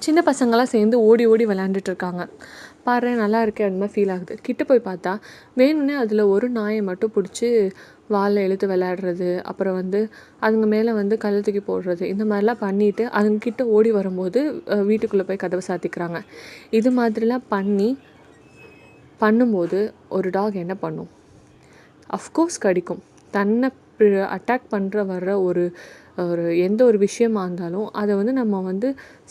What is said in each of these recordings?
சின்ன பசங்களாம் சேர்ந்து ஓடி ஓடி விளையாண்டுட்ருக்காங்க. பாரேன் நல்லா இருக்கே அந்த மாதிரி ஃபீல் ஆகுது. கிட்ட போய் பார்த்தா வேணும்னே அதில் ஒரு நாயை மட்டும் பிடிச்சி வாலில் இழுத்து விளையாடுறது, அப்புறம் அதுங்க மேலே கல்லை தூக்கி போடுறது, இந்த மாதிரிலாம் பண்ணிவிட்டு அதுங்கக்கிட்ட ஓடி வரும்போது வீட்டுக்குள்ளே போய் கதவை சாத்திக்கிறாங்க. இது மாதிரிலாம் பண்ணும்போது ஒரு டாக் என்ன பண்ணும்? அஃப்கோர்ஸ் கடிக்கும். தன்னை அட்டாக் வர்ற ஒரு எந்த ஒரு விஷயமா இருந்தாலும் அதை நம்ம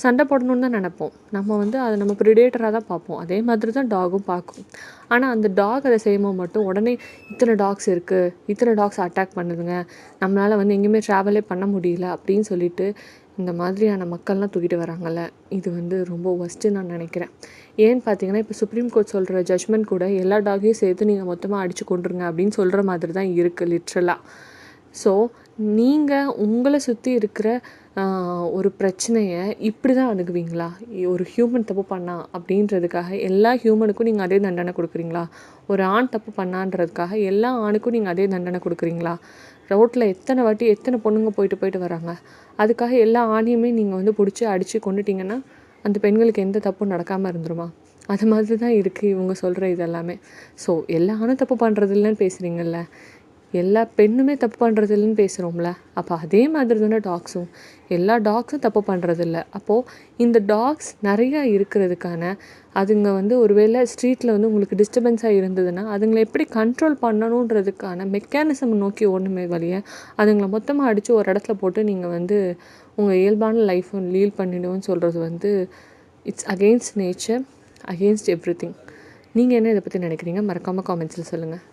சண்டை போடணுன்னு தான் நினைப்போம். நம்ம அதை நம்ம ப்ரிடேட்டராக தான் பார்ப்போம். அதே மாதிரி தான் டாகும் பார்க்கும். ஆனால் அந்த டாக் அதை செய்யும்போது மட்டும் உடனே இத்தனை டாக்ஸ் இருக்குது, இத்தனை டாக்ஸ் அட்டாக் பண்ணுதுங்க, நம்மளால் எங்கேயுமே ட்ராவலே பண்ண முடியல அப்படின்னு சொல்லிட்டு இந்த மாதிரியான மக்கள்லாம் தூக்கிட்டு வராங்கல்ல, இது ரொம்ப ஒஸ்ட்டுன்னு நான் நினைக்கிறேன். ஏன்னு பார்த்தீங்கன்னா, இப்போ சுப்ரீம் கோர்ட் சொல்கிற ஜட்ஜ்மெண்ட் கூட எல்லா டாகையும் சேர்த்து நீங்கள் மொத்தமாக அடித்து கொண்டுருங்க அப்படின்னு சொல்கிற மாதிரி தான் இருக்குது லிட்ரலாக. ஸோ நீங்கள் உங்களை சுற்றி இருக்கிற ஒரு பிரச்சனையை இப்படி தான் அணுகுவீங்களா? ஒரு ஹியூமன் தப்பு பண்ணா அப்படின்றதுக்காக எல்லா ஹியூமனுக்கும் நீங்கள் அதே தண்டனை கொடுக்குறீங்களா? ஒரு ஆண் தப்பு பண்ணான்றதுக்காக எல்லா ஆணுக்கும் நீங்கள் அதே தண்டனை கொடுக்குறீங்களா? ரோட்டில் எத்தனை வாட்டி எத்தனை பொண்ணுங்க போயிட்டு வராங்க. அதுக்காக எல்லா ஆணையுமே நீங்கள் பிடிச்சி அடித்து கொண்டுட்டிங்கன்னா அந்த பெண்களுக்கு எந்த தப்பும் நடக்காமல் இருந்துருமா? அது மாதிரி தான் இருக்குது இவங்க சொல்கிற இதெல்லாமே. ஸோ எல்லா ஆணும் தப்பு பண்ணுறது இல்லைன்னு பேசுகிறீங்கல்ல, எல்லா பெண்ணுமே தப்பு பண்ணுறது இல்லைன்னு பேசுகிறோம்ல, அப்போ அதே மாதிரி தானே டாக்ஸும். எல்லா டாக்ஸும் தப்பு பண்ணுறதில்ல. அப்போது இந்த டாக்ஸ் நிறையா இருக்கிறதுக்கான அதுங்க ஒருவேளை ஸ்ட்ரீட்டில் உங்களுக்கு டிஸ்டர்பன்ஸாக இருந்ததுன்னா அதுங்களை எப்படி கண்ட்ரோல் பண்ணணுன்றதுக்கான மெக்கானிசம் நோக்கி ஓடணுமே வழிய அதுங்களை மொத்தமாக அடித்து ஒரு இடத்துல போட்டு நீங்கள் உங்கள் இயல்பான லைஃப்பை லீட் பண்ணிடுவோன்னு சொல்கிறது it's against nature, against everything. நீங்கள் என்ன இதை பற்றி நினைக்கிறீங்க? மறக்காமல் காமெண்ட்ஸில் சொல்லுங்கள்.